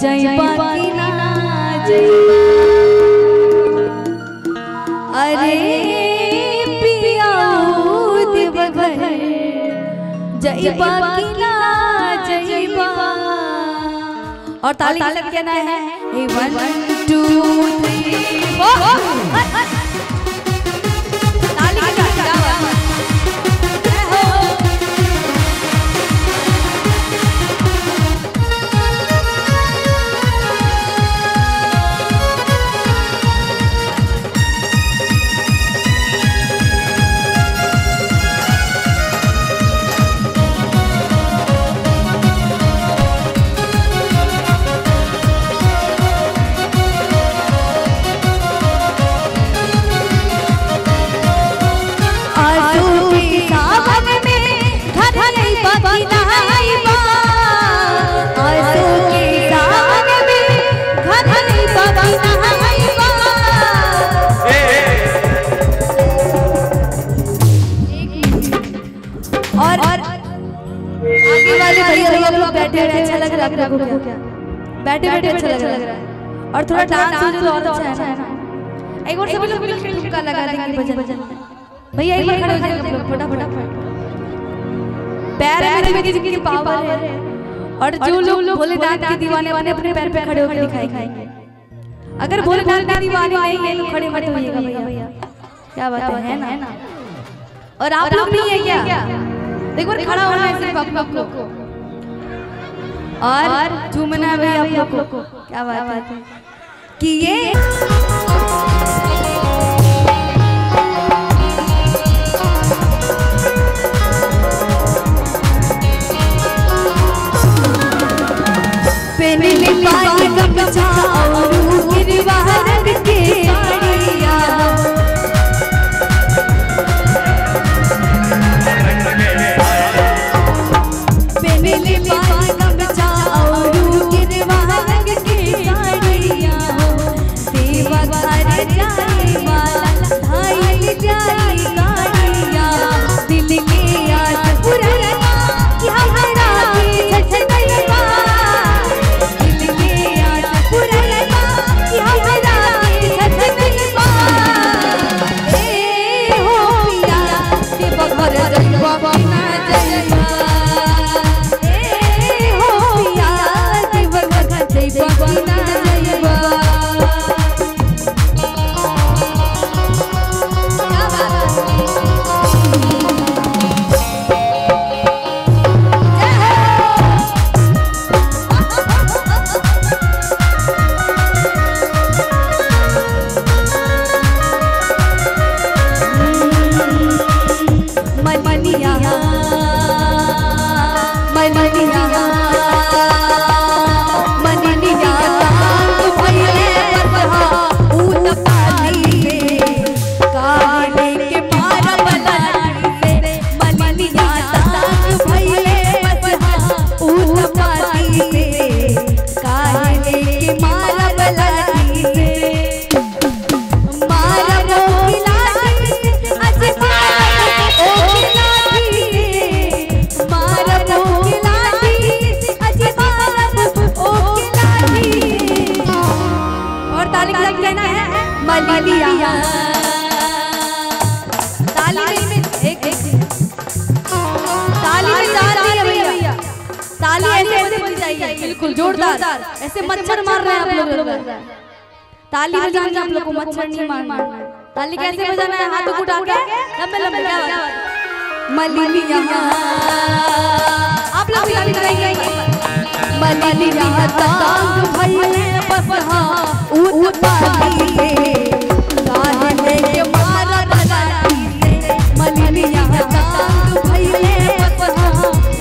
जयबा की ना जयबा। अरे पिया देवघर जयबा की ना जयबा। और ताली लग कहना है 1 2 3 ताली की बैठे अच्छा लग रहा है आपको क्या? बैठे बैठे अच्छा लग रहा है और थोड़ा डांस हो जाए तो और अच्छा है ना। एक बार सभी लोग मिलकर ठुमका लगा देंगे भजन भैया एक बार खड़े हो जाइए आप लोग फटाफट। पैर मेरे में जिनकी पावर है और जो लोग भोलेनाथ के दीवाने अपने अपने पैर पे खड़े होकर दिखाएंगे। अगर भोलेनाथ के दीवाने नहीं है तो खड़े मत होइएगा भैया, क्या बात है ना। और आप लोग नहीं है क्या? एक बार खड़ा होना है सिर्फ आप लोग को और झूमना है भैया आप लोग को। क्या बात है कि ये पेनले पानी गमछा और गिरवाहन के साड़िया। पेनले पानी गमछा और गिरवाहन के साड़िया। देवा घर जाए वाला भाई जाए गाड़िया। दिल के याद पुराना क्या हरा की झटकैया। बिल्कुल जोरदार ऐसे मच्छर मार रहे हैं आप लोग। ताली बजाना आप लोग को मच्छर नहीं मारना। ताली कैसे बजाना है? हाथों को उठा के लंबे लंबे मलिया आप लोग ताली बजाएंगे। मलिया तांग भइले बसहा ऊत पानी से काहे के मारा लगाती से। मलिया तांग भइले बसहा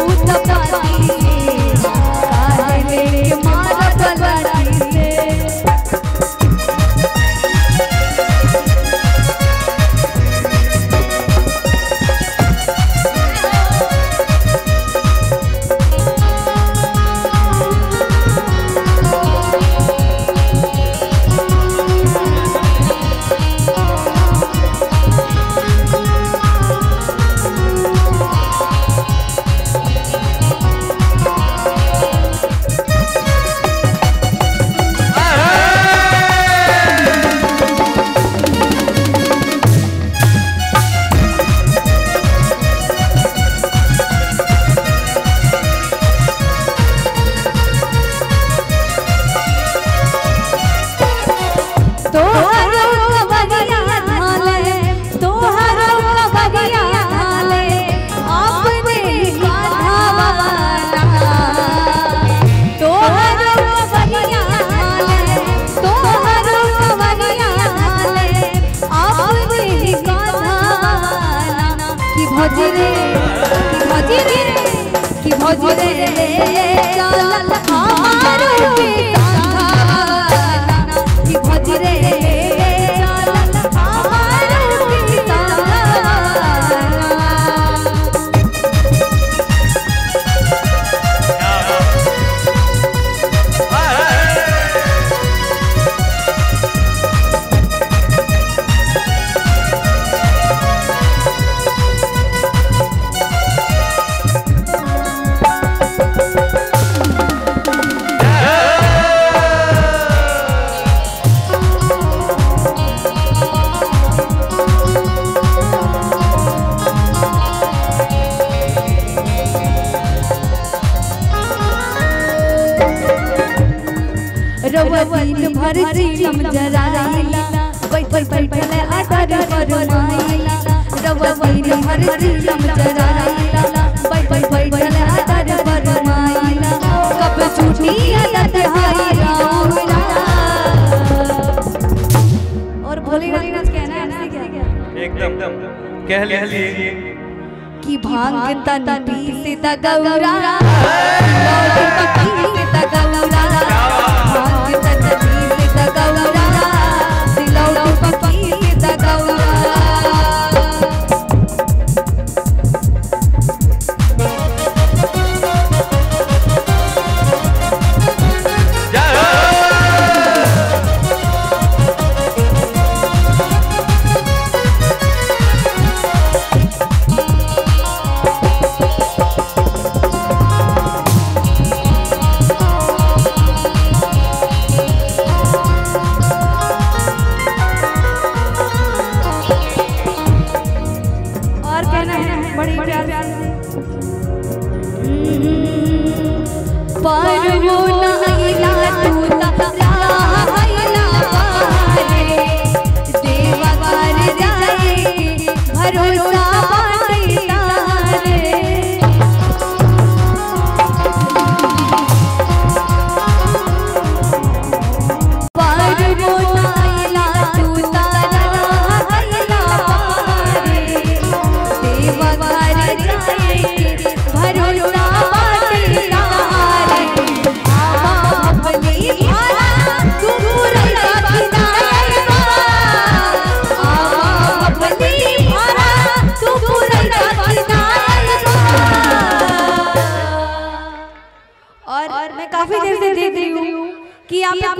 ऊत पानी से काहे के मारा लगाती से। भर जीलम जराइला बैठल बैठल आदर फरमाइला रवा दिन भर जीलम जराइला बैठल बैठल आदर फरमाइला कब छूटी आदत हाय राम और भोलेनाथ का कहना है क्या एकदम कह लीजिए कि भांग तन पीसे ता गौरा लौटी पकी ता गौरा भांग तन पीसे ता गौरा लौटी पकी ता गौरा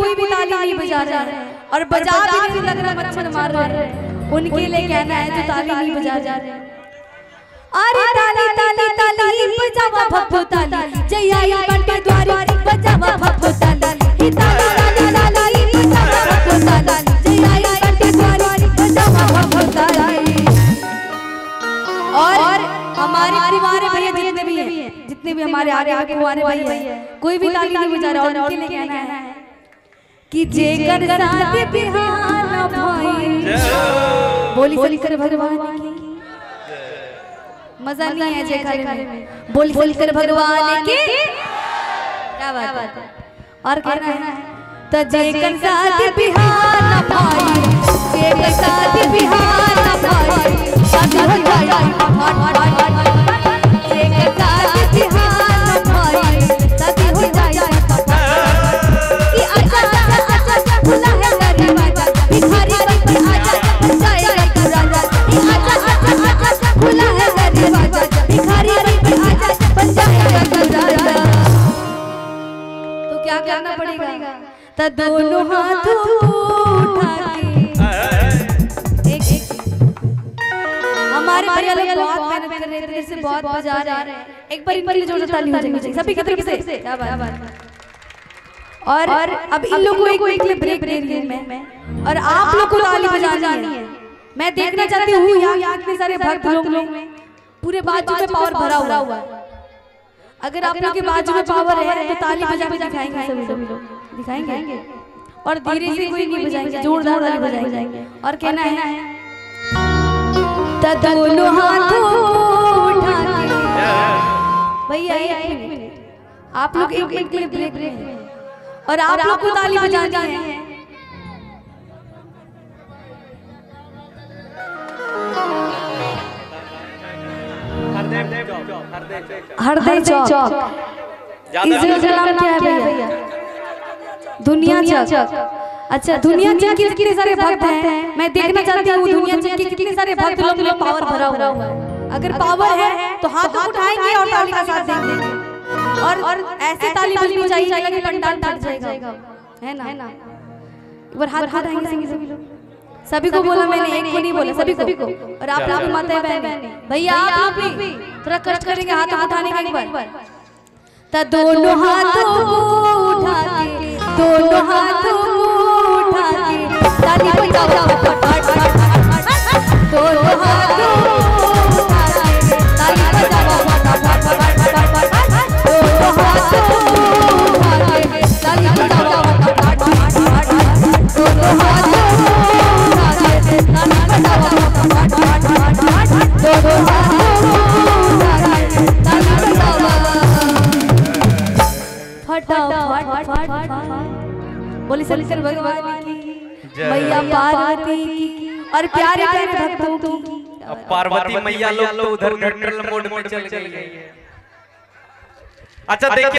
कोई भी ताली नहीं बजा रहा है और बजा भी नहीं लग रहा मच्छर मार रहे हैं उनके लिए कहना है जो ताली नहीं बजा रहे हैं अरे ताली ताली ताली बजावा भक्तो ताली जय आई बंटे द्वारी बजावा भक्तो ताली ही ताली ताली ताली बजावा भक्तो ताली जय आई बंटे द्वारी बजावा भक्तो ताली और हमारे कुंवारे भैया जितने भी हमारे आगे आगे कुंवारे भैया कोई भी ताली नहीं बजा रहा और उनके लिए कहना है कि जेकर साथ बिहाना भाई बोली बोली कर भगवान की मजा नहीं है जेकर में बोली बोली कर भगवान की क्या बात है और कहना है तो जेकर साथ बिहाना भाई जेकर साथ बिहाना भाई शादी हो जाए जेकर साथ बिहाना भाई शादी हो जाए कि आजा खुला है दरवाजा भिखारी पर आजा जाएगा तू राजा आजा आजा आजा खुला है दरवाजा भिखारी पर आजा बन जाएगा तू राजा तो क्या करना पड़ेगा तो दोनों हाथ उठा के एक हमारे भैया लोग बहुत मेहनत कर रहे थे जैसे बहुत बजा रहे हैं एक बार जोरदार ताली हो जानी चाहिए सभी की तरफ से क्या बात है और अब इन लोगों को एक ब्रेक दे रही हूं मैं और आप लोग को ताली बजानी है मैं देखना चाहती हूं यहाँ इतने सारे भक्त लोग पूरे बाजू में पावर भरा हुआ है अगर आप लोग के बाजू में पावर है तो ताली बजा के दिखाएंगे सभी लोग दिखाएंगे और धीरे से कोई नहीं बजाएंगे जोरदार ताली बजाएंगे और कहना है दोनों हाथ उठा के भैया एक मिनट आप लोग एक ब्रेक और आप लोग को ताली बजानी है हरदेव चौक इस जगह नाम क्या है भैया दुनिया चौक अच्छा दुनिया चौक के कितने सारे भक्त हैं मैं देखना चाहती हूँ दुनिया चौक के कितने सारे भक्त लोग में पावर भरा हुआ है अगर पावर है तो हाथ उठाएंगे और ताली का साथ देंगे और ऐसे ताली बजनी चाहिए कि पंडाल फट जाएगा है ना एक बार हाथ उठाएंगे सभी को बोला मैंने एक को नहीं बोला सभी को और आप लोग भी माता बहन भैया आप लोग भी थोड़ा कष्ट करेंगे हाथ उठाने का एक बार तो दोनों हाथ उठा के दोनों हाथ उठा के ताली बजाओ दोनों हाथ उठा के ताली बजाओ दोनों हाथ उठा के ताली बजाओ बोले शंकर भगवान की जय। मैया पार्वती की और प्यारे प्यारे भक्तों की। अब पार्वती मैया लोग तो उधर न्यूट्रल मोड में चल गई है। अच्छा देखिए